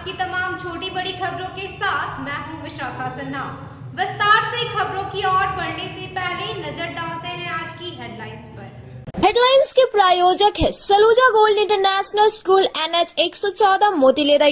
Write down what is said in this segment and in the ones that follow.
आज की तमाम छोटी बड़ी खबरों के साथ मैं हूं विशाखा सिन्हा। विस्तार से खबरों की ओर बढ़ने से पहले नजर डालते हैं आज की हेडलाइंस पर। हेडलाइंस के प्रायोजक है Saluja gold international school NH 114 Motilera.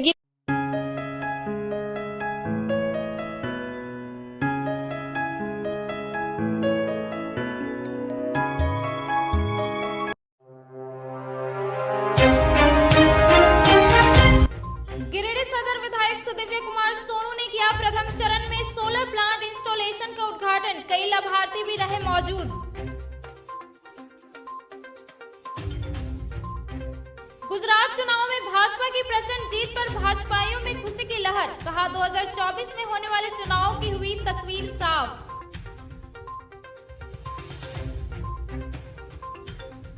Giridih सदर विधायक सुदिव्य कुमार सोनू ने किया प्रथम चरण में सोलर प्लांट इंस्टॉलेशन का उद्घाटन। कई लाभार्थी भी रहे मौजूद। गुजरात चुनाव में भाजपा की प्रचंड जीत पर भाजपाइयों में खुशी की लहर। कहा 2024 में होने वाले चुनाव की हुई तस्वीर साफ।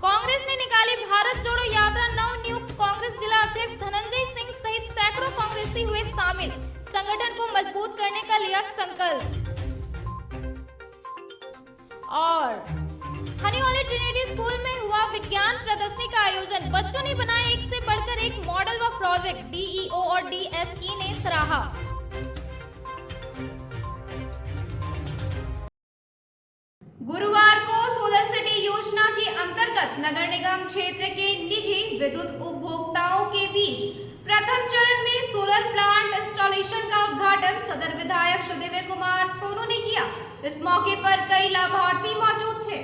कांग्रेस ने निकाली भारत जोड़ो यात्रा। नव नियुक्त कांग्रेस जिला अध्यक्ष धनंजय सिंह सहित सैकड़ों कांग्रेसी हुए शामिल। संगठन को मजबूत करने का लिया संकल्प। और हनीवाले ट्रिनिटी स्कूल में हुआ विज्ञान प्रदर्शनी का आयोजन। बच्चों ने बनाए एक से बढ़कर एक मॉडल व प्रोजेक्ट। DEO और DSE ने सराहा। गुरुवार को सोलर सिटी योजना के अंतर्गत नगर निगम क्षेत्र के निजी विद्युत उपभोक्ताओं के बीच प्रथम चरण में सोलर प्लांट इंस्टॉलेशन का उद्घाटन सदर विधायक सुदिव्य कुमार सोनू ने किया। इस मौके पर कई लाभार्थी मौजूद थे।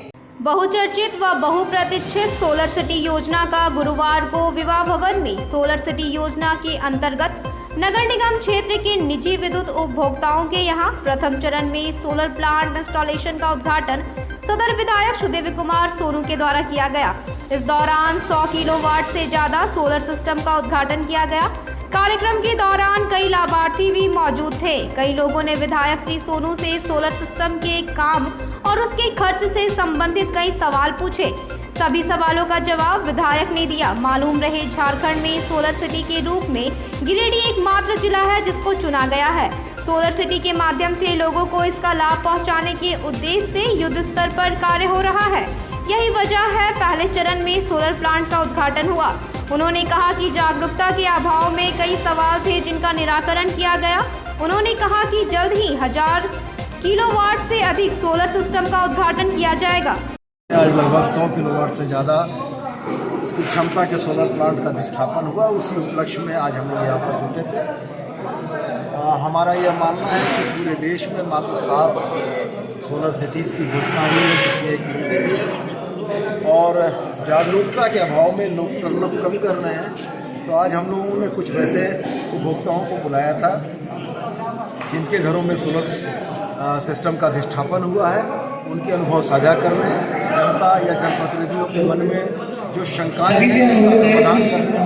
बहुचर्चित व बहुप्रतीक्षित सोलर सिटी योजना का गुरुवार को विवाह भवन में सोलर सिटी योजना के अंतर्गत नगर निगम क्षेत्र के निजी विद्युत उपभोक्ताओं के यहां प्रथम चरण में सोलर प्लांट इंस्टॉलेशन का उद्घाटन सदर विधायक सुदिव्य कुमार सोनू के द्वारा किया गया। इस दौरान 100 किलोवाट से ज्यादा सोलर सिस्टम का उद्घाटन किया गया। कार्यक्रम के दौरान कई लाभार्थी भी मौजूद थे। कई लोगों ने विधायक श्री सोनू से सोलर सिस्टम के काम और उसके खर्च से संबंधित कई सवाल पूछे। सभी सवालों का जवाब विधायक ने दिया। मालूम रहे झारखंड में सोलर सिटी के रूप में गिरिडीह एकमात्र जिला है जिसको चुना गया है। सोलर सिटी के माध्यम से लोगों को इसका लाभ पहुंचाने के उद्देश्य से युद्ध स्तर पर कार्य हो रहा है। यही वजह है पहले चरण में सोलर प्लांट का उद्घाटन हुआ। उन्होंने कहा कि जागरूकता के अभाव में कई सवाल थे जिनका निराकरण किया गया। उन्होंने कहा कि जल्द ही 1000 किलोवाट से अधिक सोलर सिस्टम का उद्घाटन किया जाएगा। आज लगभग 100 किलोवाट से ज़्यादा की क्षमता के सोलर प्लांट का स्थापन हुआ। उसी उपलक्ष्य में आज हम लोग यहाँ पर जुटे थे। हमारा यह मानना है कि पूरे देश में मात्र 7 सोलर सिटीज़ की घोषणा हुई है, जिसमें एक गिरिडीह भी है। और जागरूकता के अभाव में लोग टर्नअप कम कर रहे हैं। तो आज हम लोगों ने कुछ वैसे उपभोक्ताओं को बुलाया था जिनके घरों में सोलर सिस्टम का अधिष्ठापन हुआ है। उनके अनुभव साझा करने, जनता या जनप्रतिनिधियों के मन में जो शंकाएं हैं उनका समाधान करने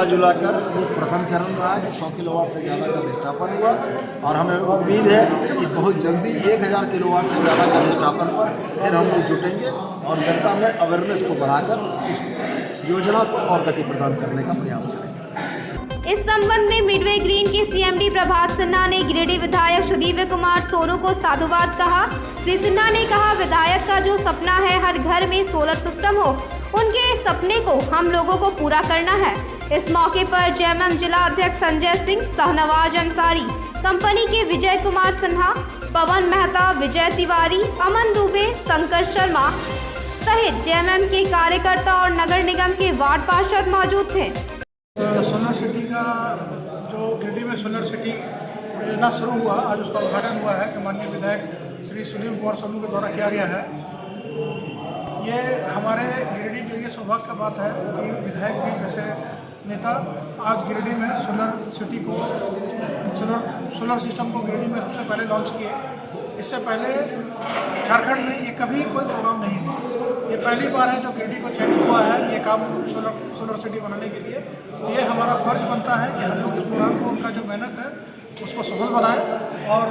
जुलाकर प्रथम चरण रहा है, जो 100 किलोवाट से ज़्यादा का अधिष्ठापन हुआ। और हमें उम्मीद है कि बहुत जल्दी 1000 किलोवाट से ज़्यादा का अधिष्ठापन पर फिर हम लोग जुटेंगे और जनता में अवेयरनेस को बढ़ाकर इस योजना को और गति प्रदान करने का प्रयास करेंगे। इस संबंध में मिडवे ग्रीन के CMD प्रभात सिन्हा ने गिरिडीह विधायक सुदिव्य कुमार सोनू को साधुवाद कहा। श्री सिन्हा ने कहा, विधायक का जो सपना है हर घर में सोलर सिस्टम हो, उनके इस सपने को हम लोगों को पूरा करना है। इस मौके पर JMM जिला अध्यक्ष संजय सिंह, शाहनवाज अंसारी, कंपनी के विजय कुमार सिन्हा, पवन मेहता, विजय तिवारी, अमन दुबे, शंकर शर्मा सहित JMM के कार्यकर्ता और नगर निगम के वार्ड पार्षद मौजूद थे। सोलर सिटी का जो गिरिडीह में सोलर सिटी योजना शुरू हुआ, आज उसका उद्घाटन हुआ है कि माननीय विधायक श्री सुदिव्य कुमार सोनू के द्वारा किया गया है। ये हमारे गिरिडीह के लिए सौभाग्य का बात है कि विधायक भी जैसे नेता आज गिरिडीह में सोलर सिटी को सोलर सिस्टम को गिरिडीह में सबसे पहले लॉन्च किए। इससे पहले झारखंड में ये कभी कोई प्रोग्राम नहीं हुआ। ये पहली बार है जो गिरिडीह को चयनित हुआ है ये काम सोलर सिटी बनाने के लिए। ये हमारा फर्ज बनता है कि हम लोग इस प्रोग्राम को, उनका जो मेहनत है उसको सफल बनाएं और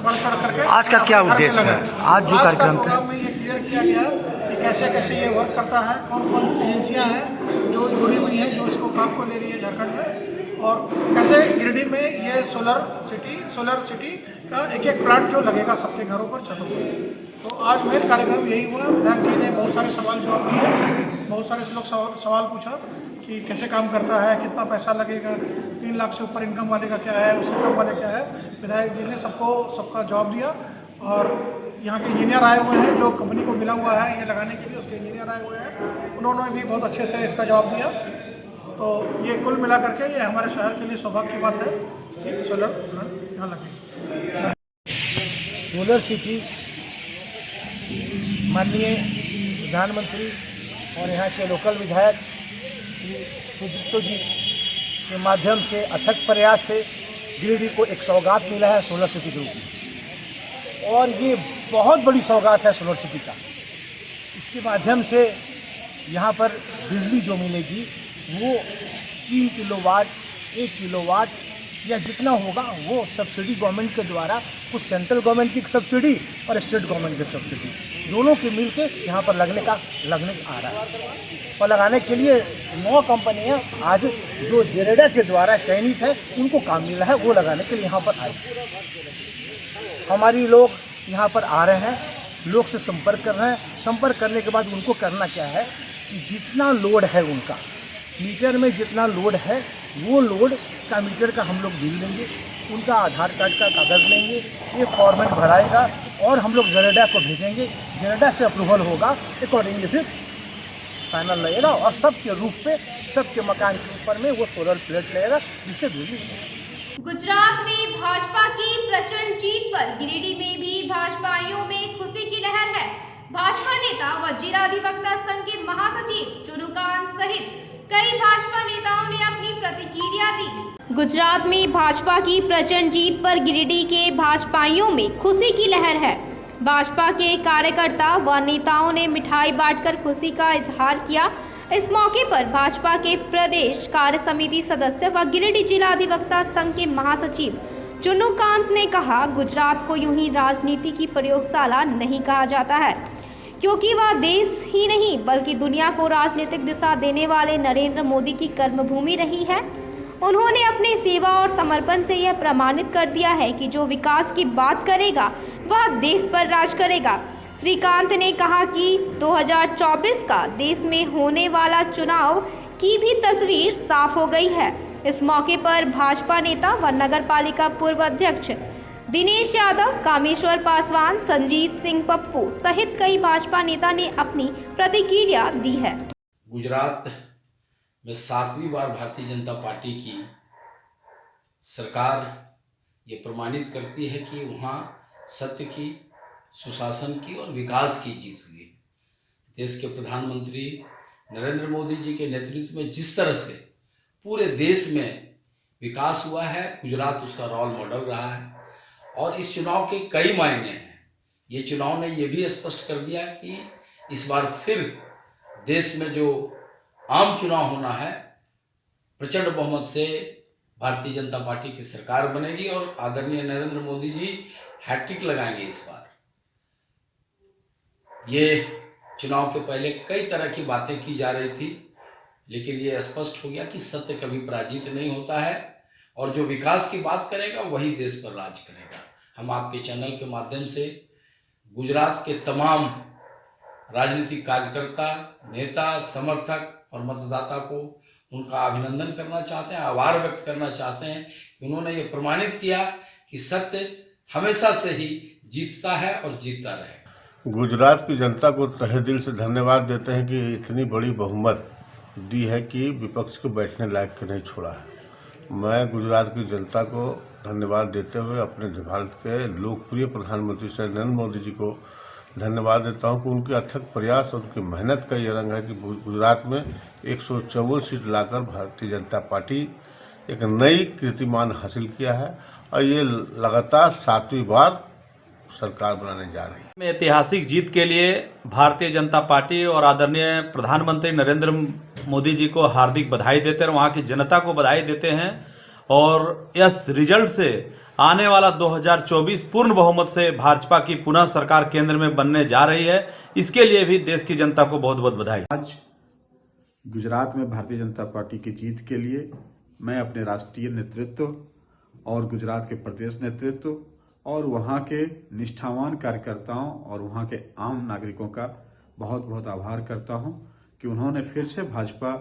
बढ़ चढ़ करके। आज का क्या उद्देश्य है? आज जो कार्यक्रम में ये क्लियर किया गया कि कैसे कैसे ये वर्क करता है, कौन कौन एजेंसियाँ हैं जो जुड़ी हुई हैं जो इसको काम को ले रही है झारखंड में, और कैसे गिरिडीह में ये सोलर सिटी का एक प्लांट जो लगेगा सबके घरों पर, छतों पर। तो आज मेन कार्यक्रम यही हुआ। विधायक जी ने बहुत सारे सवाल जवाब दिए, बहुत सारे लोग सवाल पूछा। कि कैसे काम करता है, कितना पैसा लगेगा, 3 लाख से ऊपर इनकम वाले का क्या है, उससे कम वाले क्या है। विधायक जी ने सबका जवाब दिया और यहाँ के इंजीनियर आए हुए हैं, जो कंपनी को मिला हुआ है ये लगाने के लिए, उसके इंजीनियर आए हुए हैं, उन्होंने भी बहुत अच्छे से इसका जवाब दिया। तो ये कुल मिला करके ये हमारे शहर के लिए सौभाग्य की बात है कि सोलर प्लांट यहाँ लगे। सोलर सिटी माननीय प्रधानमंत्री और यहाँ के लोकल विधायक श्री सुदीप्तो जी के माध्यम से अथक प्रयास से गिरिडीह को एक सौगात मिला है सोलर सिटी के रूप में, और ये बहुत बड़ी सौगात है सोलर सिटी का। इसके माध्यम से यहाँ पर बिजली जो मिलेगी वो 3 किलोवाट, 1 किलोवाट या जितना होगा वो सब्सिडी गवर्नमेंट के द्वारा, कुछ सेंट्रल गवर्नमेंट की सब्सिडी और स्टेट गवर्नमेंट की सब्सिडी दोनों के मिल के यहाँ पर लगने आ रहा है। और लगाने के लिए 9 कंपनियाँ आज जो जेरेडा के द्वारा चयनित है उनको काम मिला है, वो लगाने के लिए यहाँ पर आए। हमारी लोग यहाँ पर आ रहे हैं, लोग से संपर्क कर रहे हैं। संपर्क करने के बाद उनको करना क्या है कि जितना लोड है उनका मीटर में जितना लोड है वो लोड का मीटर का हम लोग बिल लेंगे, उनका आधार कार्ड का कागज़ लेंगे, ये फॉर्मेट भराएगा और हम लोग जेरेडा को भेजेंगे। जेरेडा से अप्रूवल होगा, अकॉर्डिंगली फिर फाइनल लगेगा और सबके रूप पे सबके मकान के ऊपर में वो सोलर प्लेट लगेगा, जिससे बिजली। गुजरात में भाजपा की प्रचंड जीत पर गिरिडीह में भी भाजपाइयों में खुशी की लहर है। भाजपा नेता व जिला अधिवक्ता संघ के महासचिव चुनुकांत सहित कई भाजपा नेताओं ने अपनी प्रतिक्रिया दी। गुजरात में भाजपा की प्रचंड जीत पर गिरिडीह के भाजपाइयों में खुशी की लहर है। भाजपा के कार्यकर्ता व नेताओं ने मिठाई बांटकर खुशी का इजहार किया। इस मौके पर भाजपा के प्रदेश कार्य समिति सदस्य व गिरिडीह जिला अधिवक्ता संघ के महासचिव चुनुकांत ने कहा, गुजरात को यूं ही राजनीति की प्रयोगशाला नहीं कहा जाता है, क्योंकि वह देश ही नहीं बल्कि दुनिया को राजनीतिक दिशा देने वाले नरेंद्र मोदी की कर्मभूमि रही है। उन्होंने अपनी सेवा और समर्पण से यह प्रमाणित कर दिया है कि जो विकास की बात करेगा वह देश पर राज करेगा। श्री कांत ने कहा कि 2024 का देश में होने वाला चुनाव की भी तस्वीर साफ हो गई है। इस मौके पर भाजपा नेता व नगर पालिका पूर्व अध्यक्ष दिनेश यादव, कामेश्वर पासवान, संजीत सिंह पप्पू सहित कई भाजपा नेता ने अपनी प्रतिक्रिया दी है। गुजरात में 7वीं बार भारतीय जनता पार्टी की सरकार ये प्रमाणित करती है कि वहाँ सत्य की, सुशासन की और विकास की जीत हुई है। देश के प्रधानमंत्री नरेंद्र मोदी जी के नेतृत्व में जिस तरह से पूरे देश में विकास हुआ है, गुजरात उसका रोल मॉडल रहा है और इस चुनाव के कई मायने हैं। ये चुनाव ने ये भी स्पष्ट कर दिया कि इस बार फिर देश में जो आम चुनाव होना है, प्रचंड बहुमत से भारतीय जनता पार्टी की सरकार बनेगी और आदरणीय नरेंद्र मोदी जी हैट्रिक लगाएंगे इस बार। ये चुनाव के पहले कई तरह की बातें की जा रही थी, लेकिन ये स्पष्ट हो गया कि सत्य कभी पराजित नहीं होता है और जो विकास की बात करेगा वही देश पर राज करेगा। हम आपके चैनल के माध्यम से गुजरात के तमाम राजनीतिक कार्यकर्ता, नेता, समर्थक और मतदाता को उनका अभिनंदन करना चाहते हैं, आभार व्यक्त करना चाहते हैं कि उन्होंने ये प्रमाणित किया कि सत्य हमेशा से ही जीतता है और जीतता रहेगा। गुजरात की जनता को तहे दिल से धन्यवाद देते हैं कि इतनी बड़ी बहुमत दी है कि विपक्ष को बैठने लायक नहीं छोड़ा है। मैं गुजरात की जनता को धन्यवाद देते हुए अपने भारत के लोकप्रिय प्रधानमंत्री श्री नरेंद्र मोदी जी को धन्यवाद देता हूं कि उनके अथक प्रयास और उनकी मेहनत का ये रंग है कि गुजरात में 154 सीट लाकर भारतीय जनता पार्टी एक नई कीर्तिमान हासिल किया है और ये लगातार 7वीं बार सरकार बनाने जा रही है। ऐतिहासिक जीत के लिए भारतीय जनता पार्टी और आदरणीय प्रधानमंत्री नरेंद्र मोदी जी को हार्दिक बधाई देते हैं, वहाँ की जनता को बधाई देते हैं और इस रिजल्ट से आने वाला 2024 पूर्ण बहुमत से भाजपा की पुनः सरकार केंद्र में बनने जा रही है। इसके लिए भी देश की जनता को बहुत बहुत बधाई। आज गुजरात में भारतीय जनता पार्टी की जीत के लिए मैं अपने राष्ट्रीय नेतृत्व और गुजरात के प्रदेश नेतृत्व और वहाँ के निष्ठावान कार्यकर्ताओं और वहाँ के आम नागरिकों का बहुत बहुत आभार करता हूँ कि उन्होंने फिर से भाजपा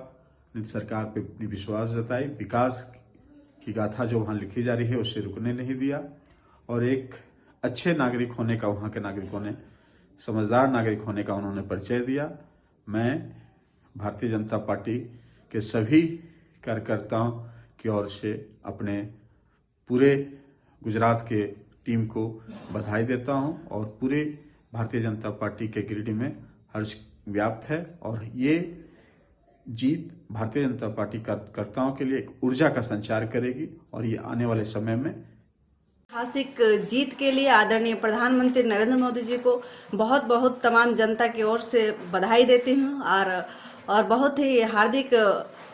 नीति सरकार पे अपनी विश्वास जताई, विकास की गाथा जो वहाँ लिखी जा रही है उससे रुकने नहीं दिया और एक अच्छे नागरिक होने का वहाँ के नागरिकों ने, समझदार नागरिक होने का उन्होंने परिचय दिया। मैं भारतीय जनता पार्टी के सभी कार्यकर्ताओं की ओर से अपने पूरे गुजरात के टीम को बधाई देता हूं और पूरे भारतीय जनता पार्टी के गिरिडीह में हर्ष व्याप्त है और ये जीत भारतीय जनता पार्टी कार्यकर्ताओं के लिए एक ऊर्जा का संचार करेगी और ये आने वाले समय में ऐतिहासिक जीत के लिए आदरणीय प्रधानमंत्री नरेंद्र मोदी जी को बहुत बहुत तमाम जनता की ओर से बधाई देती हूँ और बहुत ही हार्दिक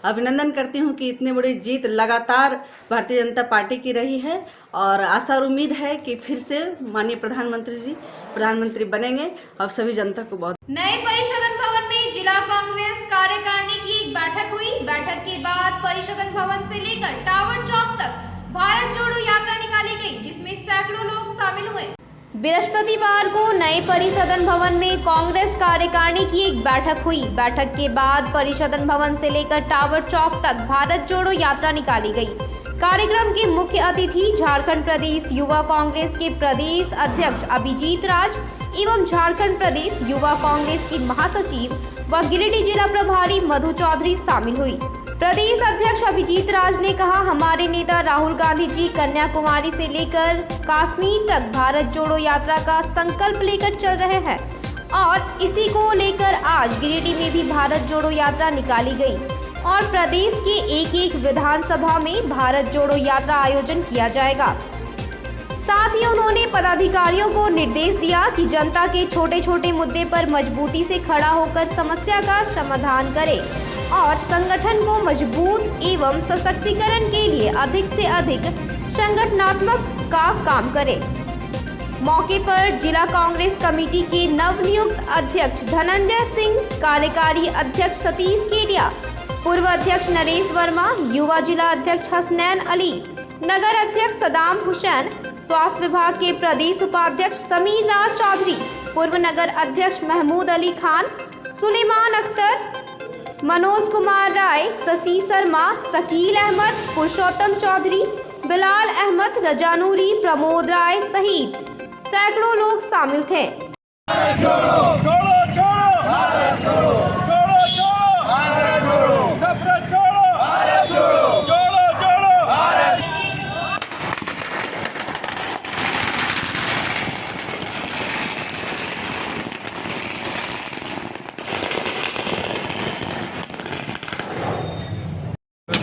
अभिनंदन करती हूँ कि इतनी बड़ी जीत लगातार भारतीय जनता पार्टी की रही है और आशा और उम्मीद है कि फिर से माननीय प्रधानमंत्री बनेंगे। अब सभी जनता को बहुत नए परिषदन भवन में जिला कांग्रेस कार्यकारिणी की एक बैठक हुई। बैठक के बाद परिषदन भवन से लेकर टावर चौक तक भारत जोड़ो यात्रा निकाली गई, जिसमें सैकड़ों लोग शामिल हुए। बृहस्पतिवार को नए परिषदन भवन में कांग्रेस कार्यकारिणी की एक बैठक हुई। बैठक के बाद परिषदन भवन से लेकर टावर चौक तक भारत जोड़ो यात्रा निकाली गई। कार्यक्रम के मुख्य अतिथि झारखंड प्रदेश युवा कांग्रेस के प्रदेश अध्यक्ष अभिजीत राज एवं झारखंड प्रदेश युवा कांग्रेस की महासचिव व गिरिडीह जिला प्रभारी मधु चौधरी शामिल हुई। प्रदेश अध्यक्ष अभिजीत राज ने कहा, हमारे नेता राहुल गांधी जी कन्याकुमारी से लेकर कश्मीर तक भारत जोड़ो यात्रा का संकल्प लेकर चल रहे हैं और इसी को लेकर आज गिरिडीह में भी भारत जोड़ो यात्रा निकाली गई और प्रदेश के एक एक विधानसभा में भारत जोड़ो यात्रा आयोजन किया जाएगा। साथ ही उन्होंने पदाधिकारियों को निर्देश दिया कि जनता के छोटे छोटे मुद्दे पर मजबूती से खड़ा होकर समस्या का समाधान करें और संगठन को मजबूत एवं सशक्तिकरण के लिए अधिक से अधिक संगठनात्मक का काम करें। मौके पर जिला कांग्रेस कमेटी के नवनियुक्त अध्यक्ष धनंजय सिंह, कार्यकारी अध्यक्ष सतीश केडिया, पूर्व अध्यक्ष नरेश वर्मा, युवा जिला अध्यक्ष हसनैन अली, नगर अध्यक्ष सदाम हुसैन, स्वास्थ्य विभाग के प्रदेश उपाध्यक्ष समीर राज चौधरी, पूर्व नगर अध्यक्ष महमूद अली खान, सुलेमान अख्तर, मनोज कुमार राय, शशि शर्मा, शकील अहमद, पुरुषोत्तम चौधरी, बिलाल अहमद, रजानूरी, प्रमोद राय सहित सैकड़ों लोग शामिल थे।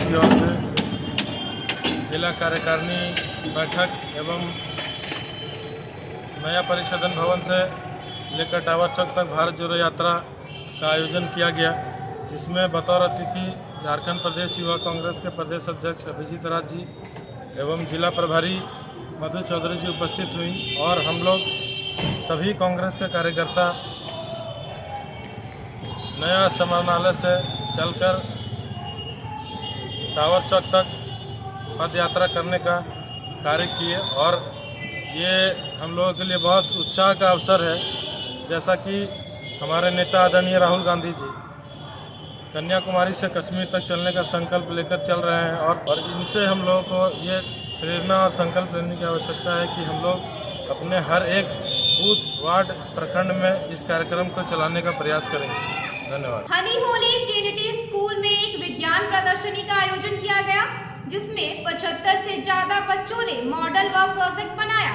की ओर से जिला कार्यकारिणी बैठक एवं नया परिषदन भवन से लेकर टावर चौक तक भारत जोड़ो यात्रा का आयोजन किया गया, जिसमें बतौर अतिथि झारखंड प्रदेश युवा कांग्रेस के प्रदेश अध्यक्ष अभिजीत राज जी एवं जिला प्रभारी मधु चौधरी जी उपस्थित हुई और हम लोग सभी कांग्रेस के कार्यकर्ता नया समाहरणालय से चलकर टावर चौक तक पद यात्रा करने का कार्य किए और ये हम लोगों के लिए बहुत उत्साह का अवसर है। जैसा कि हमारे नेता आदरणीय राहुल गांधी जी कन्याकुमारी से कश्मीर तक चलने का संकल्प लेकर चल रहे हैं और इनसे हम लोगों को ये प्रेरणा और संकल्प लेने की आवश्यकता है कि हम लोग अपने हर एक बूथ, वार्ड, प्रखंड में इस कार्यक्रम को चलाने का प्रयास करेंगे। धन्यवाद। हनी होली ट्रिनिटी स्कूल में एक विज्ञान प्रदर्शनी का आयोजन किया गया, जिसमें 75 से ज्यादा बच्चों ने मॉडल व प्रोजेक्ट बनाया।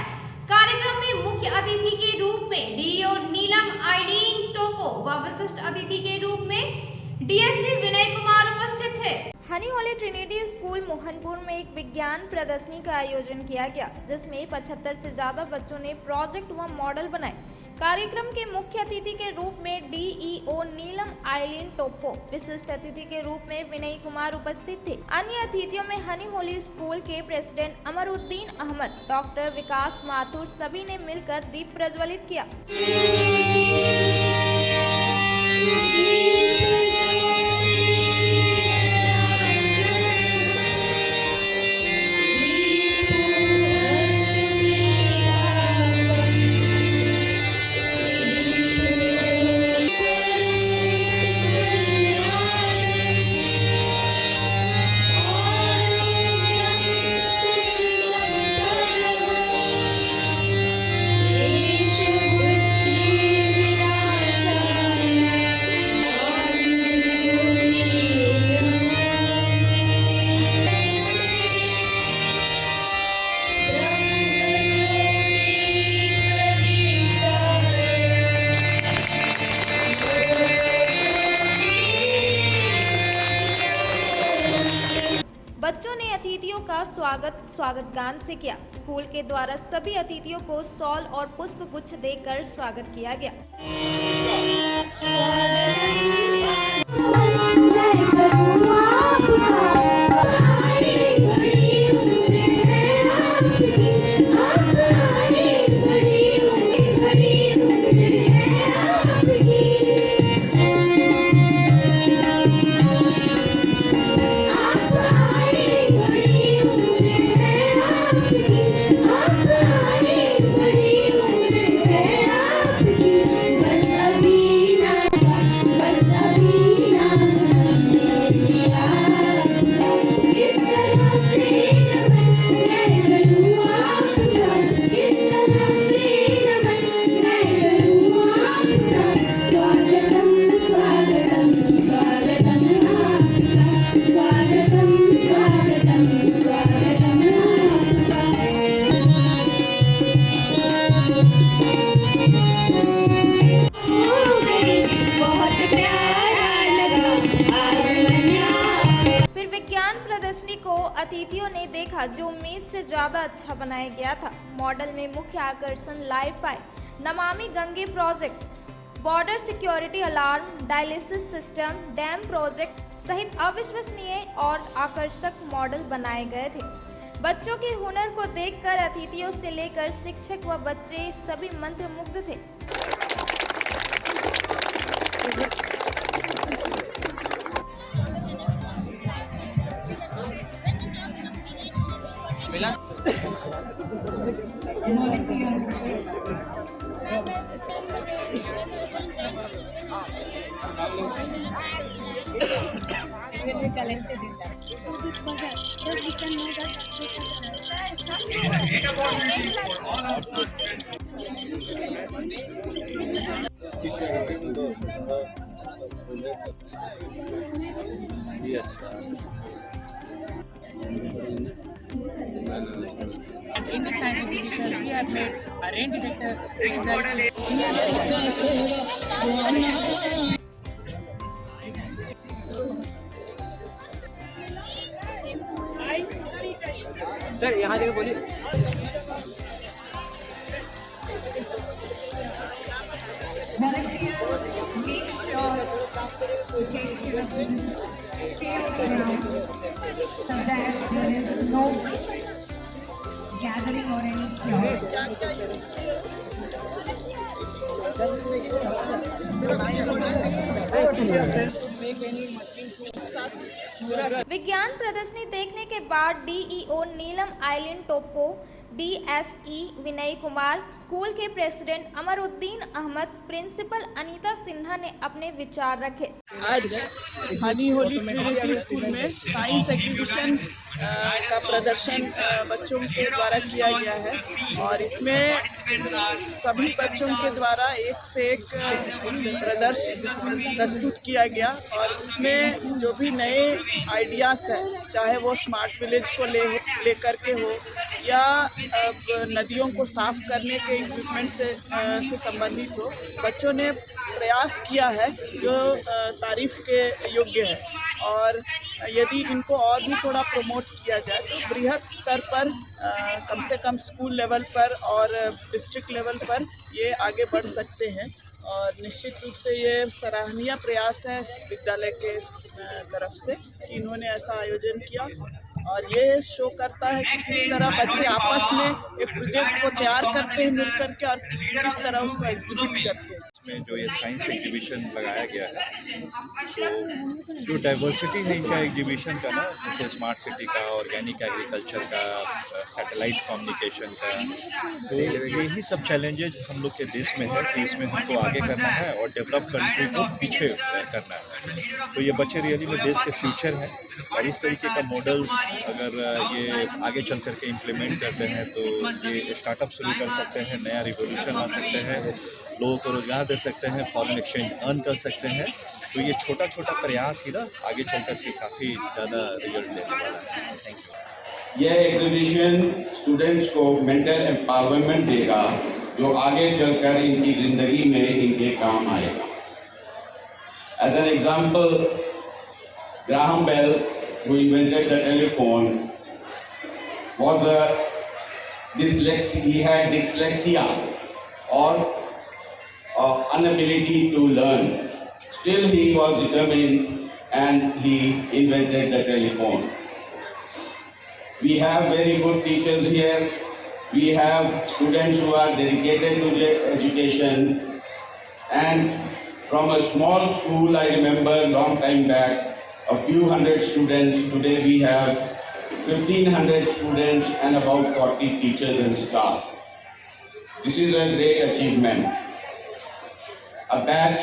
कार्यक्रम में मुख्य अतिथि के रूप में डीईओ नीलम आइलीन टोको व विशिष्ट अतिथि के रूप में डीएससी विनय कुमार उपस्थित थे। हनी होली ट्रिनिटी स्कूल मोहनपुर में एक विज्ञान प्रदर्शनी का आयोजन किया गया, जिसमें 75 से ज्यादा बच्चों ने प्रोजेक्ट व मॉडल बनाए। कार्यक्रम के मुख्य अतिथि के रूप में डीईओ नीलम आइलीन टोप्पो, विशिष्ट अतिथि के रूप में विनय कुमार उपस्थित थे। अन्य अतिथियों में हनी होली स्कूल के प्रेसिडेंट अमरुद्दीन अहमद, डॉक्टर विकास माथुर सभी ने मिलकर दीप प्रज्वलित किया। का स्वागत गान से किया। स्कूल के द्वारा सभी अतिथियों को शॉल और पुष्प गुच्छ देकर स्वागत किया गया। फिर विज्ञान प्रदर्शनी को अतिथियों ने देखा जो उम्मीद से ज्यादा अच्छा बनाया गया था। मॉडल में मुख्य आकर्षण Li-Fi, Namami Gange project, border security alarm, dialysis system, dam project सहित अविश्वसनीय और आकर्षक मॉडल बनाए गए थे। बच्चों के हुनर को देखकर अतिथियों से लेकर शिक्षक व बच्चे सभी मंत्रमुग्ध थे। In this science exhibition, we have made a rain detector result. Sir यहाँ देखो बोलिए। Gathering or any विज्ञान प्रदर्शनी देखने के बाद डीईओ नीलम आइलिन टोप्पो, डीएसई विनय कुमार, स्कूल के प्रेसिडेंट अमरुद्दीन अहमद, प्रिंसिपल अनीता सिन्हा ने अपने विचार रखे। आज हनी होली ट्रिनिटी स्कूल में साइंस एग्जीबिशन का प्रदर्शन बच्चों के द्वारा किया गया है और इसमें सभी बच्चों के द्वारा एक से एक प्रस्तुत किया गया और उसमें जो भी नए आइडियाज़ हैं, चाहे वो स्मार्ट विलेज को लेकर के हो या नदियों को साफ करने के इक्विपमेंट से संबंधित हो, बच्चों ने प्रयास किया है जो तारीफ के योग्य है। और यदि इनको और भी थोड़ा प्रमोट किया जाए तो बृहद स्तर पर कम से कम स्कूल लेवल पर और डिस्ट्रिक्ट लेवल पर ये आगे बढ़ सकते हैं और निश्चित रूप से ये सराहनीय प्रयास है विद्यालय के तरफ से कि इन्होंने ऐसा आयोजन किया और ये शो करता है कि किस तरह बच्चे आपस में एक प्रोजेक्ट को तैयार करते हैं मिल करके और किस तरह उसको एग्जीक्यूट करते हैं। में जो ये साइंस एग्जीबिशन लगाया गया है, तो जो डाइवर्सिटी है इनका एग्जीबिशन का ना, जैसे स्मार्ट सिटी का, ऑर्गेनिक एग्रीकल्चर का, सैटेलाइट कम्युनिकेशन का, तो यही सब चैलेंजेस हम लोग के देश में है कि इसमें हमको आगे करना है और डेवलप कंट्री को पीछे करना है। तो ये बच्चे रियली में देश के फ्यूचर हैं और इस तरीके का मॉडल्स अगर ये आगे चल करके इम्प्लीमेंट करते हैं तो ये स्टार्टअप शुरू कर सकते हैं, नया रिवोल्यूशन ला सकते हैं, लोगों को रोजगार दे सकते हैं, फॉरेन एक्सचेंज अर्न कर सकते हैं। तो ये छोटा छोटा प्रयास ही ना आगे चल कर के काफ़ी ज़्यादा रिजल्ट देने वाला है। Thank you. यह एग्जीबिशन स्टूडेंट्स को मेंटल एम्पावरमेंट देगा जो आगे चलकर इनकी ज़िंदगी में इनके काम आएगा। As an example, Graham Bell, who invented the telephone, was he had dyslexia or inability to learn. Still he was determined and he invented the telephone. We have very good teachers here. We have students who are dedicated to their education, and from a small school, I remember long time back, a few hundred students. Today we have 1,500 students and about 40 teachers and staff. This is a great achievement. A batch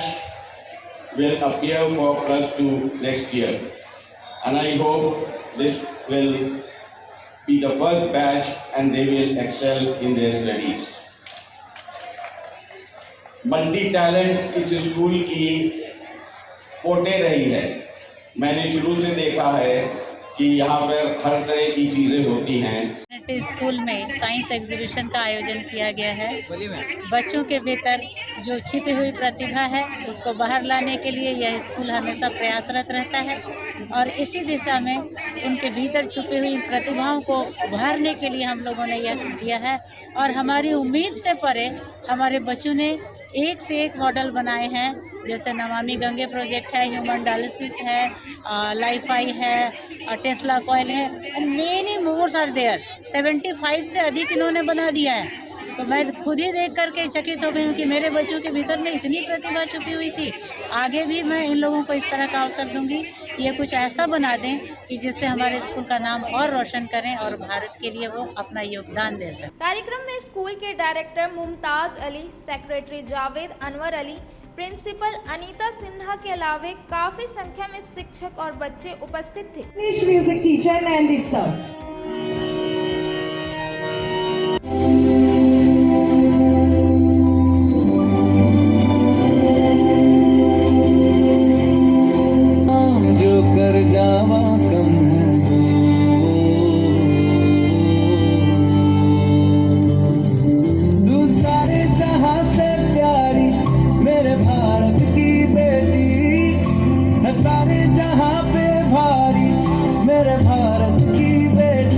will appear for +2 next year, and I hope this will be the first batch and they will excel in their studies. Multi talent इस school की फोटे रही है। मैंने शुरू से देखा है कि यहाँ पर हर तरह की चीज़ें होती हैं। स्कूल में साइंस एग्जीबिशन का आयोजन किया गया है। बच्चों के भीतर जो छिपी हुई प्रतिभा है उसको बाहर लाने के लिए यह स्कूल हमेशा प्रयासरत रहता है और इसी दिशा में उनके भीतर छुपी हुई प्रतिभाओं को उभारने के लिए हम लोगों ने यह किया है और हमारी उम्मीद से परे हमारे बच्चों ने एक से एक मॉडल बनाए हैं। जैसे नमामि गंगे प्रोजेक्ट है, ह्यूमन डायलिसिस है, लाइफाई है, टेस्ला कॉइल है, and many mores are there. 75 से अधिक इन्होंने बना दिया है। तो मैं खुद ही देख करके चकित हो गई हूँ कि मेरे बच्चों के भीतर में इतनी प्रतिभा छुपी हुई थी। आगे भी मैं इन लोगों को इस तरह का अवसर दूंगी, ये कुछ ऐसा बना दें कि जिससे हमारे स्कूल का नाम और रोशन करें और भारत के लिए वो अपना योगदान दे सकें। कार्यक्रम में स्कूल के director Mumtaz Ali, secretary Javed Anwar Ali, principal Anita Sinha के अलावे काफी संख्या में शिक्षक और बच्चे उपस्थित थे। Music teacher Naindeep sir. सारे जहां पे भारी मेरे भारत की बेटी।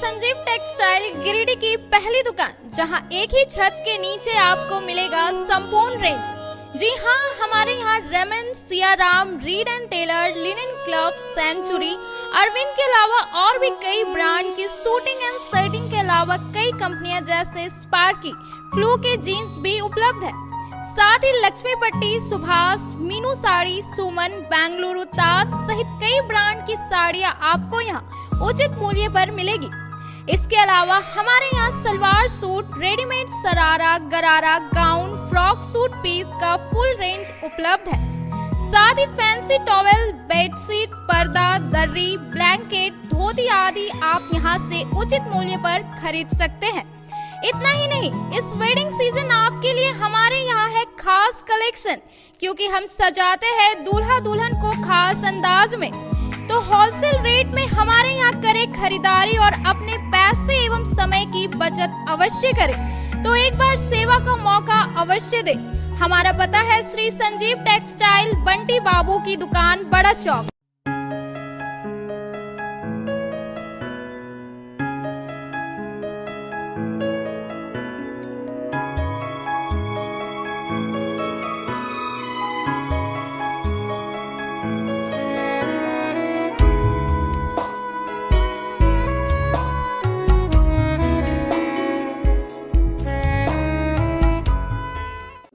संजीव टेक्सटाइल गिरिडीह की पहली दुकान, जहां एक ही छत के नीचे आपको मिलेगा संपूर्ण रेंज। जी हाँ, हमारे यहाँ Raymond, Siyaram, Reid and Taylor, Linen Club, Century, Arvind के अलावा और भी कई ब्रांड की सूटिंग एंड शर्टिंग के अलावा कई कंपनियां जैसे स्पार्की, फ्लू के जीन्स भी उपलब्ध है। साथ ही लक्ष्मी पट्टी, सुभाष, मीनू साड़ी, सुमन, बेंगलुरु ताज सहित कई ब्रांड की साड़ियां आपको यहाँ उचित मूल्य पर मिलेगी। इसके अलावा हमारे यहाँ सलवार सूट, रेडीमेड सरारा, गरारा, गाउन, फ्रॉक सूट पीस का फुल रेंज उपलब्ध है। साथ ही फैंसी टॉवेल, बेडशीट, पर्दा, दर्री, ब्लैंकेट, धोती आदि आप यहाँ से उचित मूल्य पर खरीद सकते हैं। इतना ही नहीं, इस वेडिंग सीजन आपके लिए हमारे यहाँ है खास कलेक्शन, क्योंकि हम सजाते हैं दूल्हा दुल्हन को खास अंदाज में। तो होलसेल रेट में हमारे यहाँ करें खरीदारी और अपने पैसे एवं समय की बचत अवश्य करें। तो एक बार सेवा का मौका अवश्य दें। हमारा पता है श्री संजीव टेक्सटाइल, बंटी बाबू की दुकान, Bada Chowk.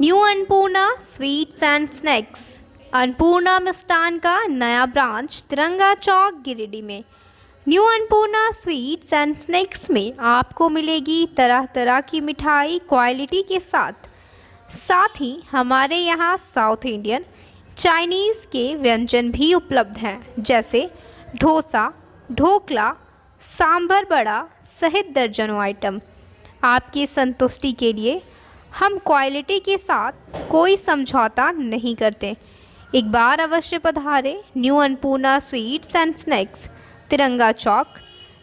New Annapurna sweets and snacks. Annapurna मिष्ठान का नया ब्रांच तिरंगा चौक गिरिडीह में। New Annapurna sweets and snacks में आपको मिलेगी तरह तरह की मिठाई क्वालिटी के साथ ही हमारे यहाँ साउथ इंडियन, चाइनीज़ के व्यंजन भी उपलब्ध हैं, जैसे डोसा, ढोकला, सांभर बड़ा सहित दर्जनों आइटम। आपकी संतुष्टि के लिए हम क्वालिटी के साथ कोई समझौता नहीं करते। एक बार अवश्य पधारें new Annapurna sweets and snacks, Tiranga Chowk,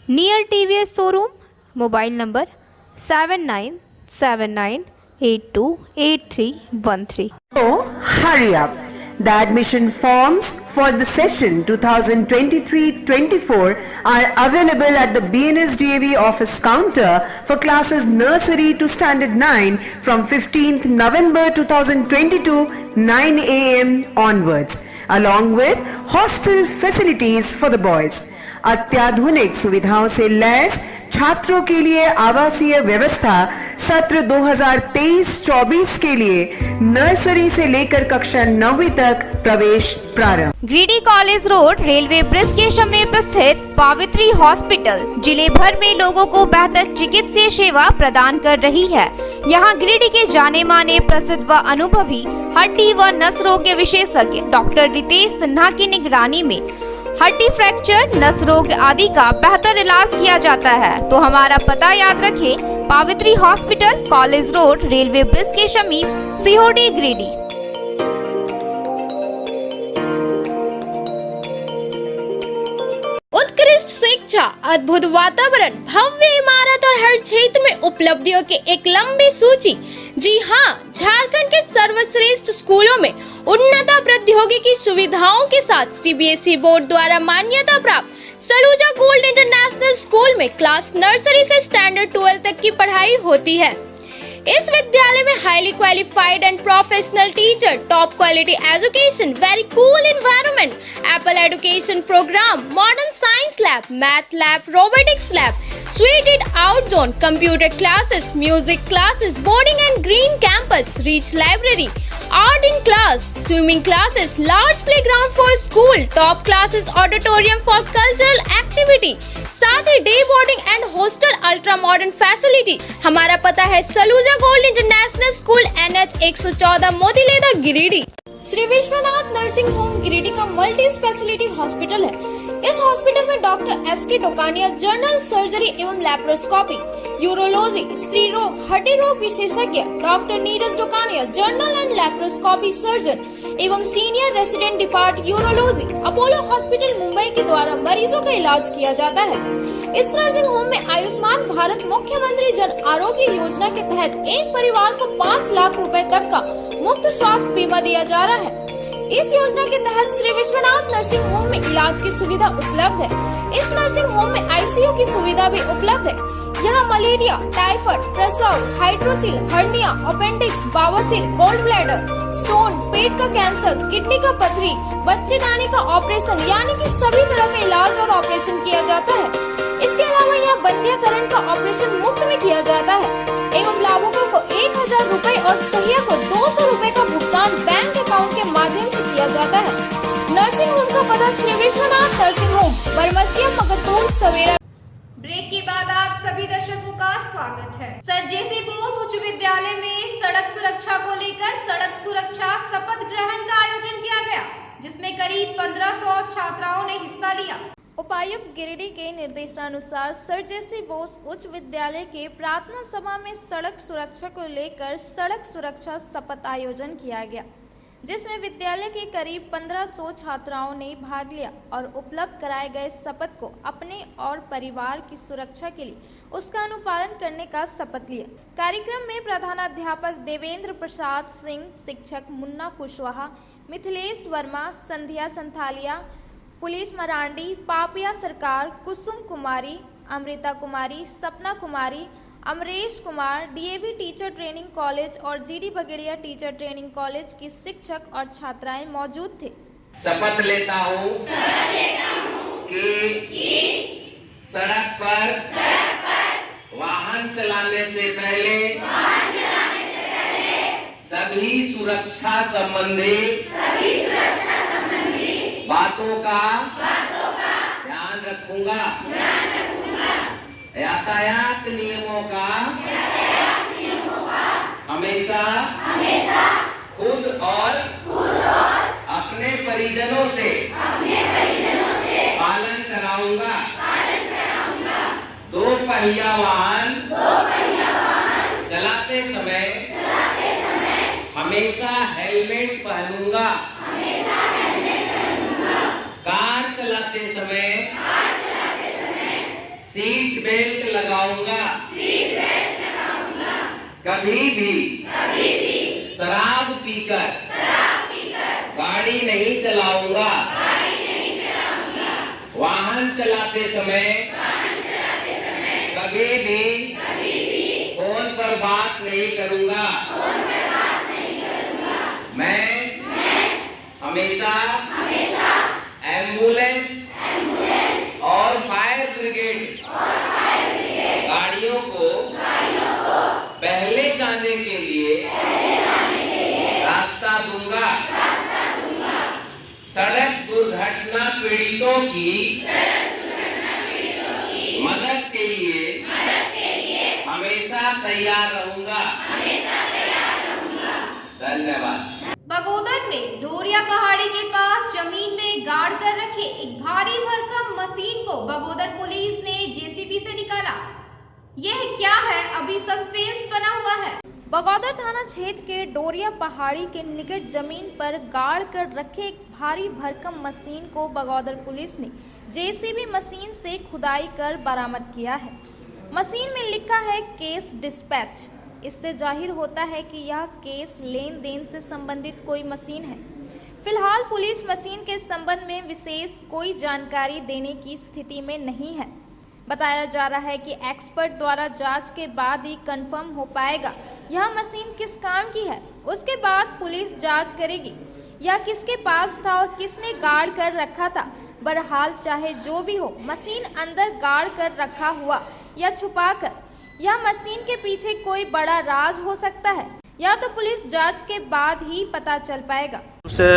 near TVS showroom. Mobile number 7979828313। So, hurry up. The admission forms for the session 2023-24 are available at the BNSDAV office counter for classes nursery to standard 9 from 15th November 2022 9 AM onwards, along with hostel facilities for the boys. अत्याधुनिक सुविधाओं से lace छात्रों के लिए आवासीय व्यवस्था सत्र 2023-24 के लिए नर्सरी से लेकर कक्षा 9वीं तक प्रवेश प्रारंभ। Giridih college road, railway bridge के समीप स्थित पावित्री हॉस्पिटल जिले भर में लोगों को बेहतर चिकित्सीय सेवा प्रदान कर रही है। यहाँ गिरिडीह के जाने माने, प्रसिद्ध व अनुभवी हड्डी व नस रोग के विशेषज्ञ डॉक्टर रितेश सिन्हा की निगरानी में हड्डी फ्रैक्चर, नस रोग आदि का बेहतर इलाज किया जाता है। तो हमारा पता याद रखें, Pavitri hospital, college road, railway bridge के समीप, सीहोडी, गिरिडीह। उत्कृष्ट शिक्षा, अद्भुत वातावरण, भव्य इमारत और हर क्षेत्र में उपलब्धियों की एक लंबी सूची। जी हाँ, झारखंड के सर्वश्रेष्ठ स्कूलों में उन्नत प्रौद्योगिकी सुविधाओं के साथ सीबीएसई बोर्ड द्वारा मान्यता प्राप्त सलूजा गोल्ड इंटरनेशनल स्कूल में क्लास नर्सरी से स्टैंडर्ड 12 तक की पढ़ाई होती है। इस विद्यालय में highly qualified and professional teacher, top quality education, very cool environment, Apple education programme, modern science lab, math lab, robotics lab, suited out zone, computer classes, music classes, boarding and green campus, rich library, art in class, swimming classes, large playground for school, top classes, auditorium for cultural activity, साथ ही day boarding and hostel, ultra modern facility. हमारा पता है Saluja gold international school, NH 114, Motileda, Giridih. Shri Vishwanath nursing home Giridih का multi speciality hospital है। इस hospital में doctor SK Tokania general surgery एवं लैप्रोस्कोपी, यूरोलॉजी, स्त्री रोग, हड्डी रोग विशेषज्ञ, doctor Neeraj Tokania general and laparoscopy surgeon एवं senior resident depart urology, Apollo hospital Mumbai के द्वारा मरीजों का इलाज किया जाता है। इस नर्सिंग होम में आयुष्मान भारत मुख्यमंत्री जन आरोग्य योजना के तहत एक परिवार को 5 लाख रुपए तक का मुफ्त स्वास्थ्य बीमा दिया जा रहा है। इस योजना के तहत श्री विश्वनाथ नर्सिंग होम में इलाज की सुविधा उपलब्ध है। इस नर्सिंग होम में आईसीयू की सुविधा भी उपलब्ध है। यहाँ मलेरिया, टाइफाइड, प्रसव, हाइड्रोसिल, हर्निया, अपेंडिक्स, बावासीर, गोल्ड ब्लैडर, स्टोन, पेट का कैंसर, किडनी का पथरी, बच्चेदानी का ऑपरेशन यानी कि सभी तरह का इलाज और ऑपरेशन किया जाता है। इसके अलावा यहाँ बंध्याकरण का ऑपरेशन मुफ्त में किया जाता है एवं लाभुकों को 1000 रूपए और सहिया को 200 रूपए का भुगतान बैंक अकाउंट के माध्यम से किया जाता है। नर्सिंग होम का पता श्री विश्वनाथ नर्सिंग होम, बरमसिया, मगरपुर, सवेरा। ब्रेक के बाद आप सभी दर्शकों का स्वागत है। सर जेसी बोस उच्च विद्यालय में सड़क सुरक्षा को लेकर सड़क सुरक्षा शपथ ग्रहण का आयोजन किया गया, जिसमें करीब 1500 छात्राओं ने हिस्सा लिया। उपायुक्त गिरिडीह के निर्देशानुसार सर जेसी बोस उच्च विद्यालय के प्रार्थना सभा में सड़क सुरक्षा को लेकर सड़क सुरक्षा शपथ आयोजन किया गया, जिसमें विद्यालय के करीब 1500 छात्राओं ने भाग लिया और उपलब्ध कराए गए शपथ को अपने और परिवार की सुरक्षा के लिए उसका अनुपालन करने का शपथ लिया। कार्यक्रम में प्रधानाध्यापक देवेंद्र प्रसाद सिंह, शिक्षक Munna Kushwaha, Mithilesh Verma, Sandhya Santhalia, Pulis Marandi, Papiya Sarkar, Kusum Kumari, Amrita Kumari, Sapna Kumari, Amresh Kumar, DAV teacher training college और GD Bagedia teacher training college की शिक्षक और छात्राएं मौजूद थे। शपथ लेता हूँ कि सड़क पर वाहन चलाने से पहले सभी सुरक्षा संबंधी बातों का ध्यान रखूंगा। यातायात नियमों का हमेशा खुद और अपने परिजनों से पालन कराऊंगा। दो पहिया वाहन चलाते समय हमेशा हेलमेट पहनूंगा। कार चलाते समय सीट बेल्ट लगाऊंगा। कभी भी शराब पीकर गाड़ी नहीं चलाऊंगा। वाहन चलाते समय कभी भी फोन पर बात नहीं करूंगा। मैं हमेशा एम्बुलेंस और फायर ब्रिगेड गाड़ियों को पहले जाने के लिए रास्ता दूंगा। सड़क दुर्घटना पीड़ितों की मदद के लिए हमेशा तैयार रहूंगा। धन्यवाद। बगोदर में डोरिया पहाड़ी के पास जमीन में गाड़ कर रखे एक भारी भरकम मशीन को बगोदर पुलिस ने जेसीबी से निकाला। यह क्या है, अभी सस्पेंस बना हुआ है। बगोदर थाना क्षेत्र के डोरिया पहाड़ी के निकट जमीन पर गाड़ कर रखे एक भारी भरकम मशीन को बगोदर पुलिस ने जेसीबी मशीन से खुदाई कर बरामद किया है। मशीन में लिखा है केस डिस्पैच। इससे जाहिर होता है कि यह केस लेन देन से संबंधित कोई मशीन है। फिलहाल पुलिस मशीन के संबंध में विशेष कोई जानकारी देने की स्थिति में नहीं है। बताया जा रहा है कि एक्सपर्ट द्वारा जांच के बाद ही कंफर्म हो पाएगा यह मशीन किस काम की है। उसके बाद पुलिस जांच करेगी यह किसके पास था और किसने गाड़ कर रखा था। बहरहाल चाहे जो भी हो, मशीन अंदर गाड़ कर रखा हुआ या छुपा कर, यह मशीन के पीछे कोई बड़ा राज हो सकता है, या तो पुलिस जांच के बाद ही पता चल पाएगा। से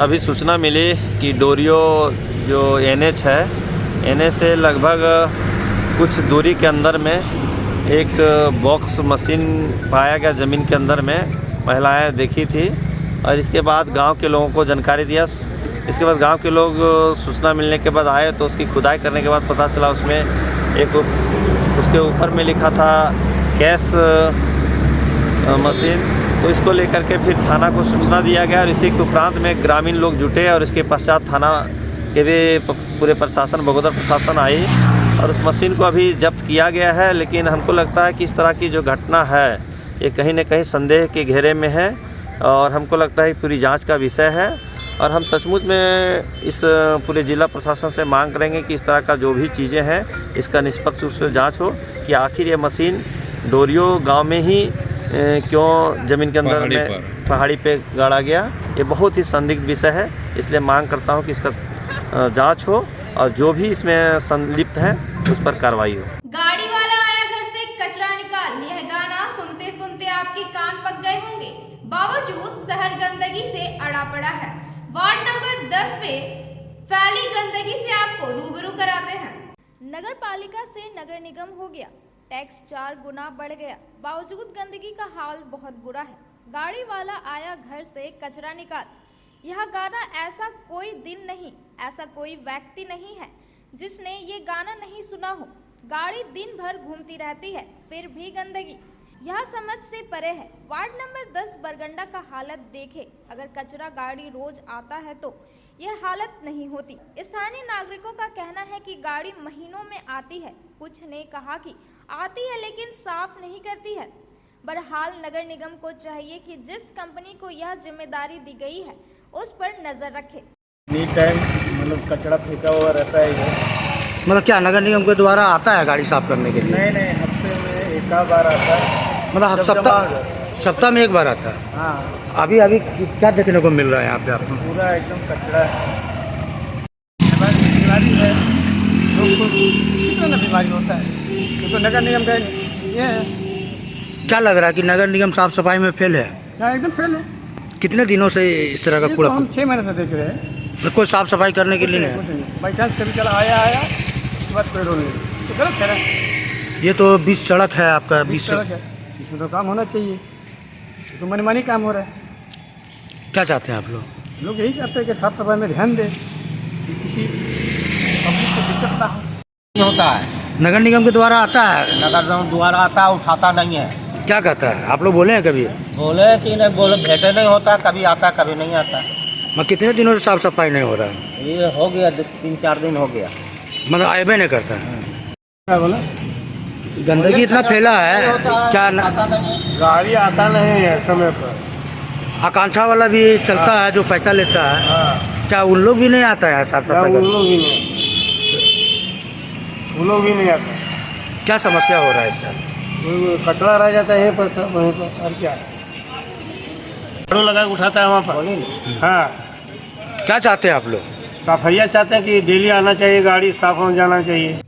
अभी सूचना मिली कि डोरियो जो एनएच है, एनएच से लगभग कुछ दूरी के अंदर में एक बॉक्स मशीन पाया गया ज़मीन के अंदर में। महिलाएं देखी थी और इसके बाद गांव के लोगों को जानकारी दिया। इसके बाद गांव के लोग सूचना मिलने के बाद आए तो उसकी खुदाई करने के बाद पता चला उसमें एक उसके ऊपर में लिखा था कैश मशीन। तो इसको लेकर के फिर थाना को सूचना दिया गया और इसी के उपरांत में ग्रामीण लोग जुटे और इसके पश्चात थाना के भी पूरे प्रशासन, बगोदर प्रशासन आई और उस मशीन को अभी जब्त किया गया है। लेकिन हमको लगता है कि इस तरह की जो घटना है ये कहीं न कहीं संदेह के घेरे में है और हमको लगता है पूरी जांच का विषय है और हम सचमुच में इस पूरे ज़िला प्रशासन से मांग करेंगे कि इस तरह का जो भी चीज़ें हैं इसका निष्पक्ष रूप से जांच हो कि आखिर ये मशीन डोरियो गांव में ही क्यों ज़मीन के अंदर में पहाड़ी पे गाड़ा गया। ये बहुत ही संदिग्ध विषय है, इसलिए मांग करता हूँ कि इसका जांच हो और जो भी इसमें संलिप्त है उस पर कार्रवाई हो। गाड़ी वाला आया घर से कचरा निकाल, यह गाना सुनते सुनते आपके कान पक गए होंगे। बावजूद शहर गंदगी से अड़ा पड़ा है। वार्ड नंबर 10 पे फैली गंदगी से आपको रूबरू कराते हैं। नगर पालिका से नगर निगम हो गया, टैक्स 4 गुना बढ़ गया, बावजूद गंदगी का हाल बहुत बुरा है। गाड़ी वाला आया घर से कचरा निकाल, यह गाना ऐसा कोई दिन नहीं, ऐसा कोई व्यक्ति नहीं है जिसने ये गाना नहीं सुना हो। गाड़ी दिन भर घूमती रहती है फिर भी गंदगी, यह समझ से परे है। वार्ड नंबर 10 बरगंडा का हालत देखे, अगर कचरा गाड़ी रोज आता है तो यह हालत नहीं होती। स्थानीय नागरिकों का कहना है कि गाड़ी महीनों में आती है, कुछ ने कहा कि आती है लेकिन साफ नहीं करती है। बहरहाल नगर निगम को चाहिए कि जिस कंपनी को यह जिम्मेदारी दी गई है उस पर नजर रखे। एनी टाइम मतलब कचरा फेंका हुआ रहता है इधर। मतलब क्या नगर निगम के द्वारा आता है गाड़ी साफ करने के लिए? नहीं, हफ्ते में एक बार आता है। मतलब सप्ताह में एक बार आता है। हाँ, अभी क्या देखने को मिल रहा है यहाँ पे आपको? पूरा एकदम कचरा है। बीमारी है, लोग को किसी तरह बीमारी होता है, तो नगर निगम का ये है। क्या लग रहा है कि नगर निगम साफ सफाई में फेल है? हाँ, एकदम फेल है। कितने दिनों से इस तरह का कूड़ा? हम 6 महीने से देख रहे हैं। तो कोई साफ सफाई करने के लिए नहीं? बाई चांस कभी चला आया उसके बाद कोई रोल नहीं, तो गलत है। ये तो बीच सड़क है आपका, बीच सड़क है, इसमें तो काम होना चाहिए, तो मनमानी काम हो रहा है। क्या चाहते हैं आप लोग यही चाहते हैं कि साफ सफाई में ध्यान दें, कि किसी पब्लिक को दिक्कत ना हो। होता है नगर निगम के द्वारा आता है? नगर निगम द्वारा आता है, उठाता नहीं है। क्या कहता है? आप लोग बोले हैं कभी? बोले कि नहीं, बोले भेटे नहीं होता, कभी आता कभी नहीं आता। मैं कितने दिनों से साफ सफाई नहीं हो रहा है? ये हो गया 3-4 दिन हो गया, मतलब आए नहीं करता है। क्या बोला? गंदगी इतना फैला है क्या? गाड़ी आता नहीं है समय पर। आकांक्षा वाला भी चलता है जो पैसा लेता है, क्या उन लोग भी नहीं आता है साफ सफाई? उन लोग भी नहीं आता। क्या समस्या हो रहा है सर? कचरा रह जाता है पर सब वहीं पर, और क्या झाड़ू लगा के उठाता है वहाँ पर। हाँ, क्या चाहते हैं आप लोग? सफाइया चाहते हैं कि डेली आना चाहिए, गाड़ी साफ हो जाना चाहिए।